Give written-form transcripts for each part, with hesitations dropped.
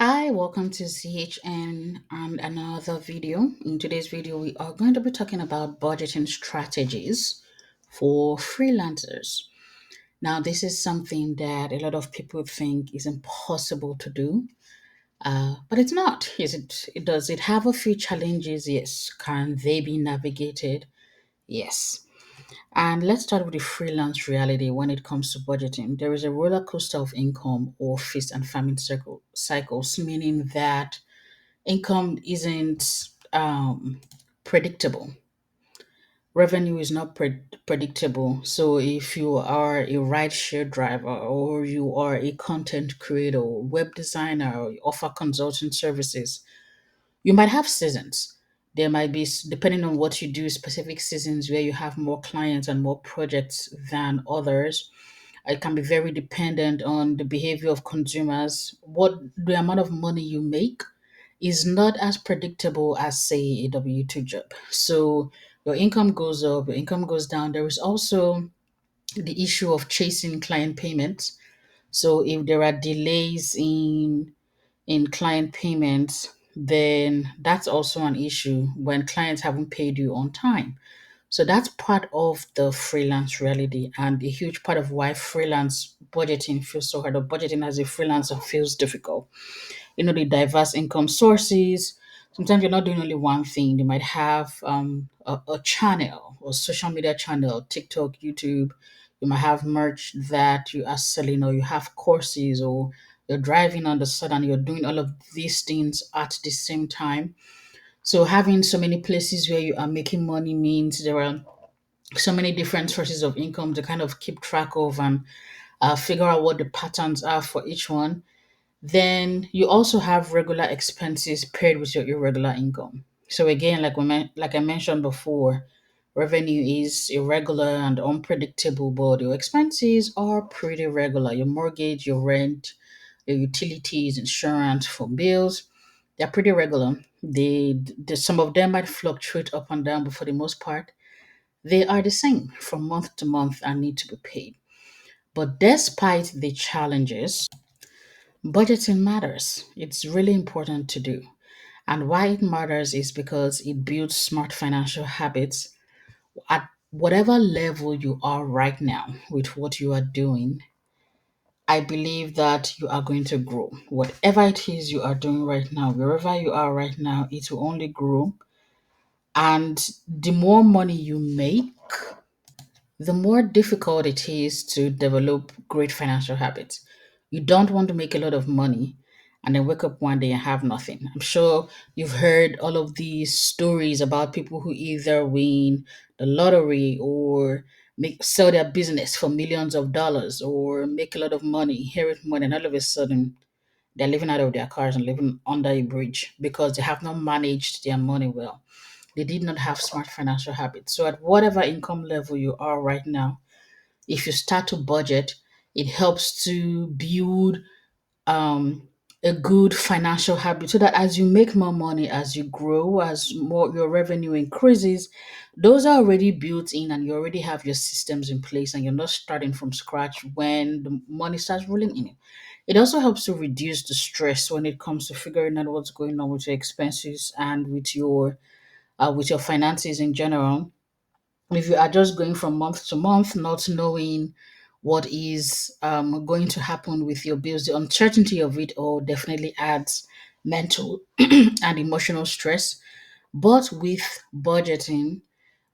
Hi, welcome to CHN and another video. In today's video, we are going to be talking about budgeting strategies for freelancers. Now, this is something that a lot of people think is impossible to do, but it's not. Is it? Does it have a few challenges? Yes. Can they be navigated? Yes. And let's start with the freelance reality when it comes to budgeting. There is a roller coaster of income or feast and famine cycles, meaning that income isn't predictable. Revenue is not predictable. So if you are a rideshare driver or you are a content creator, web designer, or you offer consulting services, you might have seasons. There might be, depending on what you do, specific seasons where you have more clients and more projects than others. It can be very dependent on the behavior of consumers, what the amount of money you make is not as predictable as, say, a W 2 job. So your income goes up, your income goes down. There is also the issue of chasing client payments. So if there are delays in client payments, then that's also an issue when clients haven't paid you on time. So that's part of the freelance reality and a huge part of why freelance budgeting feels so hard, or budgeting as a freelancer feels difficult. The diverse income sources. Sometimes you're not doing only one thing. You might have a channel or social media channel, TikTok, YouTube. You might have merch that you are selling, or you have courses, or you're driving on the side and you're doing all of these things at the same time. So having so many places where you are making money means there are so many different sources of income to kind of keep track of and figure out what the patterns are for each one. Then you also have regular expenses paired with your irregular income. So again, like I mentioned before, revenue is irregular and unpredictable, but your expenses are pretty regular. Your mortgage, your rent, your utilities, insurance for bills, they're pretty regular. Some of them might fluctuate up and down, but for the most part, they are the same from month to month and need to be paid. But despite the challenges, budgeting matters. It's really important to do. And why it matters is because it builds smart financial habits at whatever level you are right now with what you are doing. I believe that you are going to grow. Whatever it is you are doing right now, wherever you are right now, it will only grow. And the more money you make, the more difficult it is to develop great financial habits. You don't want to make a lot of money and then wake up one day and have nothing. I'm sure you've heard all of these stories about people who either win the lottery or sell their business for millions of dollars or make a lot of money, inherit money, and all of a sudden they're living out of their cars and living under a bridge because they have not managed their money well. They did not have smart financial habits. So at whatever income level you are right now, if you start to budget, it helps to build um, a good financial habit so that as you make more money, as you grow, as more your revenue increases, those are already built in and you already have your systems in place and you're not starting from scratch when the money starts rolling in. It also helps to reduce the stress when it comes to figuring out what's going on with your expenses and with your finances in general. If you are just going from month to month, not knowing what is going to happen with your bills, the uncertainty of it all definitely adds mental and emotional stress. But with budgeting,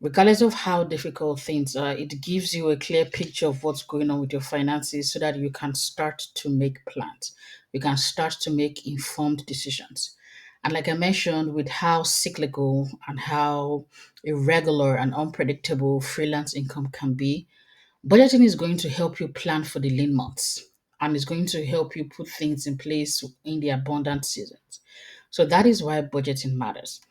regardless of how difficult things are, it gives you a clear picture of what's going on with your finances so that you can start to make plans. You can start to make informed decisions. And like I mentioned, with how cyclical and how irregular and unpredictable freelance income can be, budgeting is going to help you plan for the lean months and it's going to help you put things in place in the abundant seasons. So that is why budgeting matters.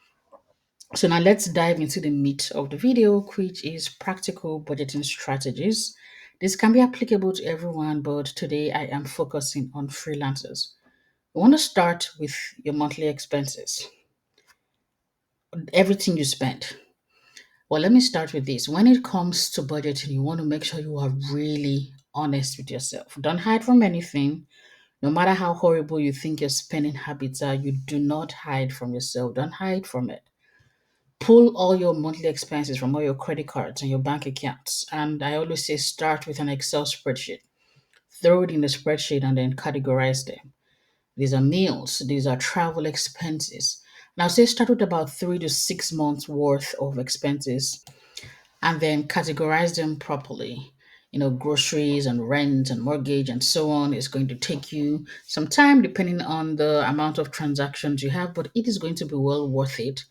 So now let's dive into the meat of the video, which is practical budgeting strategies. This can be applicable to everyone, but today I am focusing on freelancers. I want to start with your monthly expenses, everything you spend. Well, let me start with this. When it comes to budgeting, you want to make sure you are really honest with yourself. Don't hide from anything. No matter how horrible you think your spending habits are, you do not hide from yourself. Don't hide from it. Pull all your monthly expenses from all your credit cards and your bank accounts. And I always say start with an Excel spreadsheet. Throw it in the spreadsheet and then categorize them. These are meals, these are travel expenses. Now, say start with about 3 to 6 months worth of expenses and then categorize them properly. Groceries and rent and mortgage and so on is going to take you some time depending on the amount of transactions you have, but it is going to be well worth it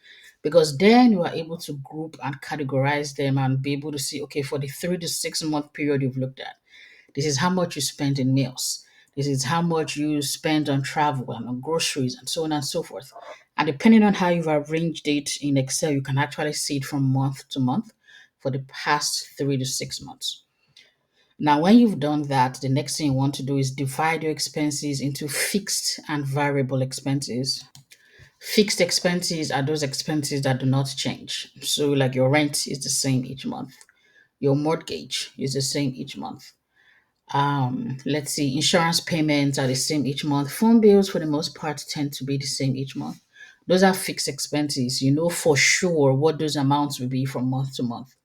because then you are able to group and categorize them and be able to see, okay, for the 3 to 6 month period you've looked at, this is how much you spend in meals. This is how much you spend on travel and on groceries and so on and so forth. And depending on how you've arranged it in Excel, you can actually see it from month to month for the past 3 to 6 months. Now, when you've done that, the next thing you want to do is divide your expenses into fixed and variable expenses. Fixed expenses are those expenses that do not change. So, like your rent is the same each month, your mortgage is the same each month. Let's see, insurance payments are the same each month. Phone bills, for the most part, tend to be the same each month. Those are fixed expenses. You know for sure what those amounts will be from month to month.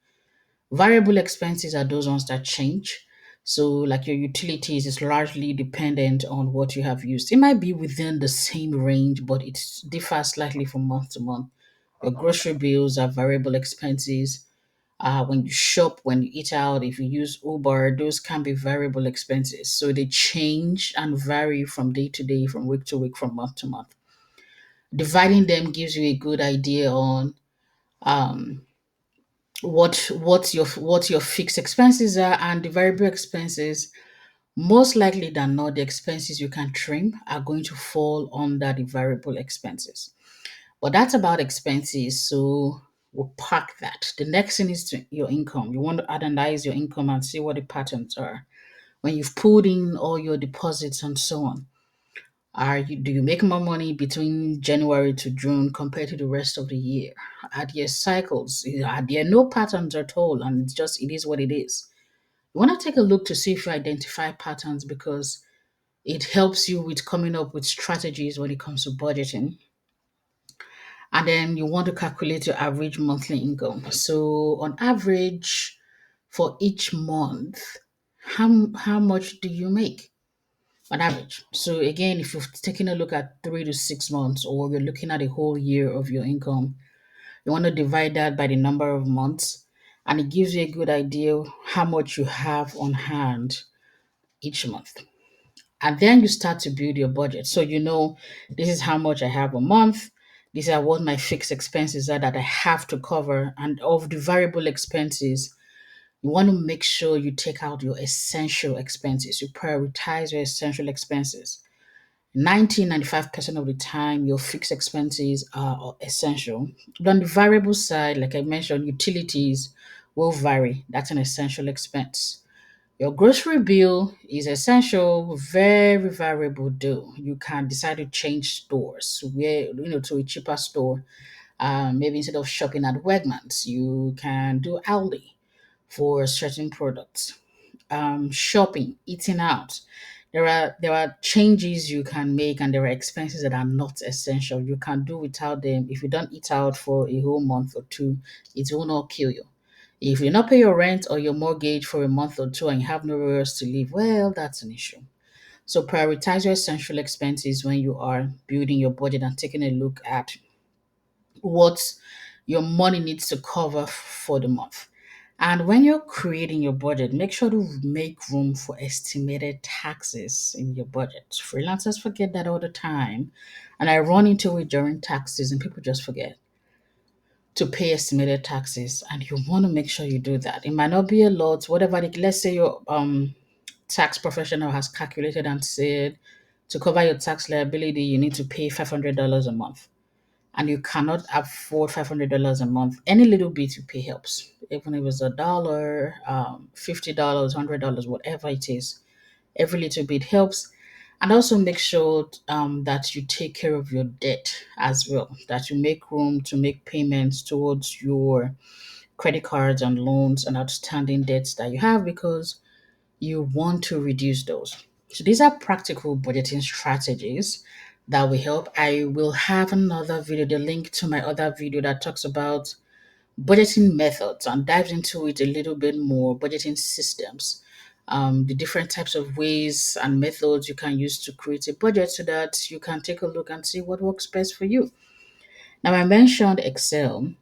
Variable expenses are those ones that change. So, like your utilities is largely dependent on what you have used. It might be within the same range, but it differs slightly from month to month. Your grocery bills are variable expenses. When you shop, when you eat out, if you use Uber, those can be variable expenses. So they change and vary from day to day, from week to week, from month to month. Dividing them gives you a good idea on um, what your fixed expenses are, and the variable expenses. Most likely than not, the expenses you can trim are going to fall under the variable expenses. But that's about expenses. So we'll park that. The next thing is your income. You want to analyze your income and see what the patterns are. When you've pulled in all your deposits and so on, do you make more money between January to June compared to the rest of the year? Are there cycles? Are there no patterns at all? And it is what it is. You want to take a look to see if you identify patterns because it helps you with coming up with strategies when it comes to budgeting. And then you want to calculate your average monthly income. So, on average, for each month, how much do you make on average? So, again, if you're taking a look at 3 to 6 months or you're looking at a whole year of your income, you want to divide that by the number of months, and it gives you a good idea how much you have on hand each month. And then you start to build your budget. So you know this is how much I have a month. These are what my fixed expenses are that I have to cover. And of the variable expenses, you want to make sure you take out your essential expenses. You prioritize your essential expenses. 95% of the time, your fixed expenses are essential. But on the variable side, like I mentioned, utilities will vary. That's an essential expense. Your grocery bill is essential, very variable though. You can decide to change stores to a cheaper store. Maybe instead of shopping at Wegmans, you can do Aldi for certain products. Shopping, eating out. There are changes you can make, and there are expenses that are not essential. You can do without them. If you don't eat out for a whole month or two, it will not kill you. If you not pay your rent or your mortgage for a month or two and you have nowhere else to live, well, that's an issue. So prioritize your essential expenses when you are building your budget and taking a look at what your money needs to cover for the month. And when you're creating your budget, make sure to make room for estimated taxes in your budget. Freelancers forget that all the time. And I run into it during tax season. People just forget to pay estimated taxes, and you want to make sure you do that. It might not be a lot, whatever. Let's say your tax professional has calculated and said to cover your tax liability, you need to pay $500 a month, and you cannot afford $500 a month. Any little bit you pay helps, even if it's a dollar, $50, $100, whatever it is. Every little bit helps. And also make sure that you take care of your debt as well, that you make room to make payments towards your credit cards and loans and outstanding debts that you have because you want to reduce those. So these are practical budgeting strategies that will help. I will have another video, the link to my other video that talks about budgeting methods and dives into it a little bit more, budgeting systems, the different types of ways and methods you can use to create a budget so that you can take a look and see what works best for you. Now, I mentioned Excel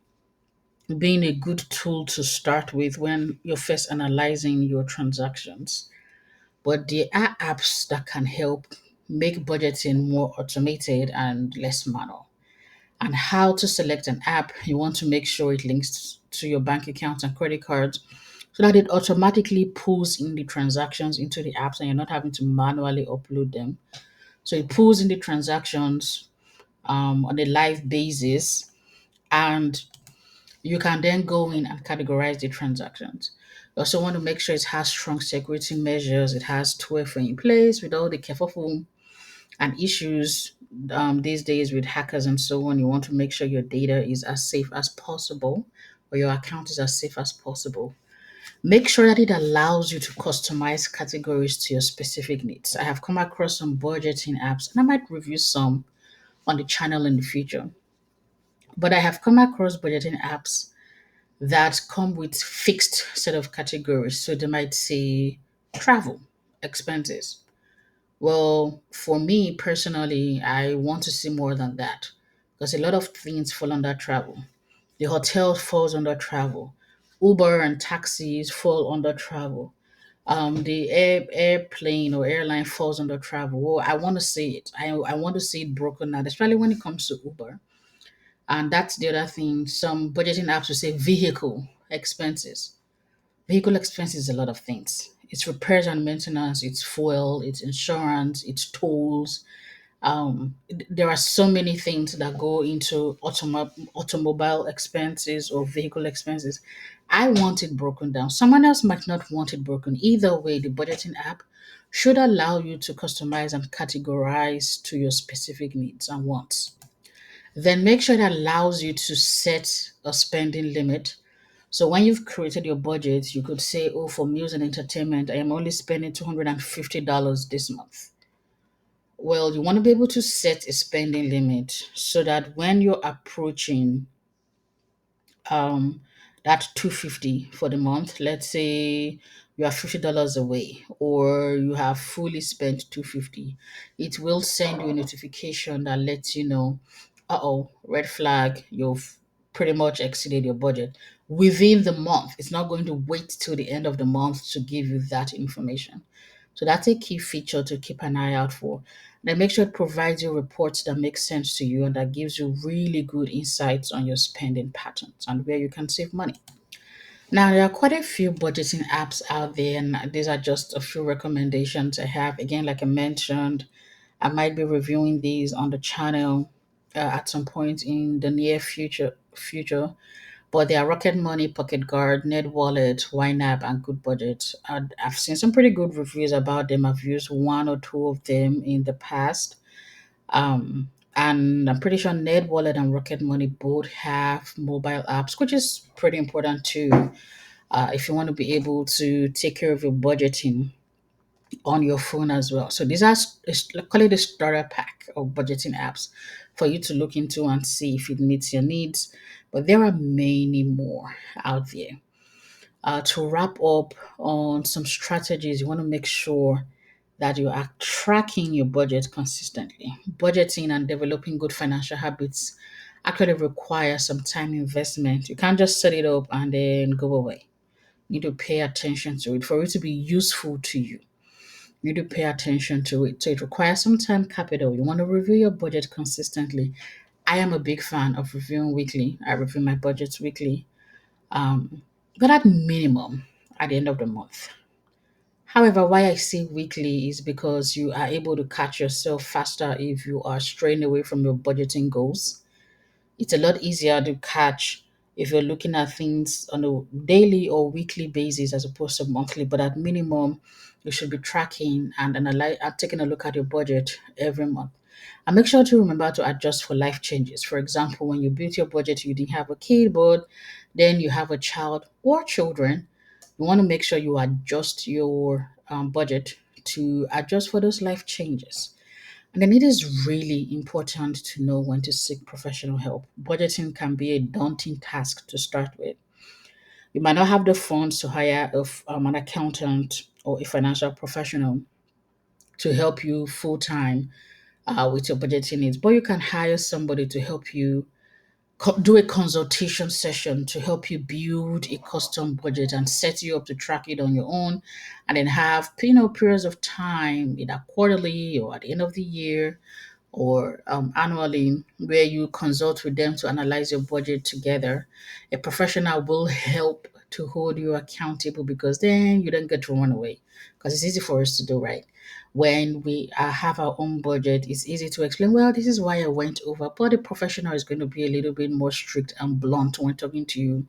being a good tool to start with when you're first analyzing your transactions. But there are apps that can help make budgeting more automated and less manual. And how to select an app, you want to make sure it links to your bank account and credit cards so that it automatically pulls in the transactions into the apps and you're not having to manually upload them. So it pulls in the transactions on a live basis, and you can then go in and categorize the transactions. You also want to make sure it has strong security measures, it has 2FA in place with all the kerfuffle and issues these days with hackers and so on. You want to make sure your data is as safe as possible or your account is as safe as possible. Make sure that it allows you to customize categories to your specific needs. I have come across some budgeting apps and I might review some on the channel in the future. But I have come across budgeting apps that come with fixed set of categories. So they might say travel, expenses. Well, for me personally, I want to see more than that because a lot of things fall under travel. The hotel falls under travel. Uber and taxis fall under travel. The airplane or airline falls under travel. Well, I want to see it. I want to see it broken out, especially when it comes to Uber. And that's the other thing. Some budgeting apps will say vehicle expenses. Vehicle expenses is a lot of things. It's repairs and maintenance, it's fuel, it's insurance, it's tolls. There are so many things that go into automobile expenses or vehicle expenses. I want it broken down. Someone else might not want it broken. Either way, the budgeting app should allow you to customize and categorize to your specific needs and wants. Then make sure it allows you to set a spending limit. So when you've created your budget, you could say, oh, for meals and entertainment, I am only spending $250 this month. Well, you want to be able to set a spending limit so that when you're approaching um that 250 for the month, let's say you are $50 away or you have fully spent 250, it will send you a notification that lets you know, uh-oh, red flag, you've pretty much exceeded your budget within the month. It's not going to wait till the end of the month to give you that information. So that's a key feature to keep an eye out for. Then make sure it provides you reports that make sense to you and that gives you really good insights on your spending patterns and where you can save money. Now, there are quite a few budgeting apps out there, and these are just a few recommendations I have. Again, like I mentioned, I might be reviewing these on the channel at some point in the near future. But they are Rocket Money, Pocket Guard, Net Wallet, YNAB, and Good Budget. I've seen some pretty good reviews about them. I've used one or two of them in the past. And I'm pretty sure Net Wallet and Rocket Money both have mobile apps, which is pretty important too. If you want to be able to take care of your budgeting on your phone as well. So these are, call it a starter pack of budgeting apps for you to look into and see if it meets your needs. But there are many more out there. To wrap up on some strategies, you want to make sure that you are tracking your budget consistently. Budgeting and developing good financial habits actually require some time investment. You can't just set it up and then go away. You need to pay attention to it for it to be useful to you. You need to pay attention to it. So it requires some time capital. You want to review your budget consistently. I am a big fan of reviewing weekly. I review my budgets weekly, um, but at minimum at the end of the month. However, why I say weekly is because you are able to catch yourself faster if you are straying away from your budgeting goals. It's a lot easier to catch if you're looking at things on a daily or weekly basis as opposed to monthly. But at minimum, you should be tracking and taking a look at your budget every month. And make sure to remember to adjust for life changes. For example, when you built your budget, you didn't have a kid, but then you have a child or children. You want to make sure you adjust your budget to adjust for those life changes. And then it is really important to know when to seek professional help. Budgeting can be a daunting task to start with. You might not have the funds to hire an accountant or a financial professional to help you full time with your budgeting needs, but you can hire somebody to help you do a consultation session to help you build a custom budget and set you up to track it on your own, and then have periods of time, either quarterly or at the end of the year or annually, where you consult with them to analyze your budget together. A professional will help to hold you accountable, because then you don't get to run away, because it's easy for us to do, right? When we have our own budget, it's easy to explain, well, this is why I went over. But the professional is going to be a little bit more strict and blunt when talking to you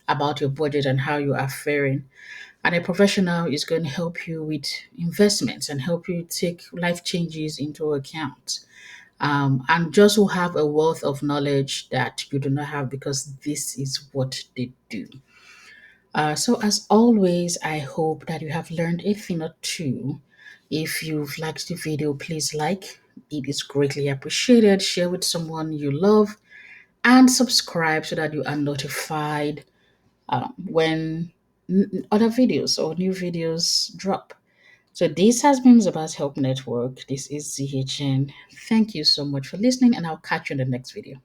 about your budget and how you are faring. And a professional is going to help you with investments and help you take life changes into account, and just who have a wealth of knowledge that you do not have, because this is what they do. So, as always, I hope that you have learned a thing or two. If you've liked the video, please like. It is greatly appreciated. Share with someone you love and subscribe so that you are notified when other videos or new videos drop. So this has been Zaba's Help Network. This is ZHN. Thank you so much for listening, and I'll catch you in the next video.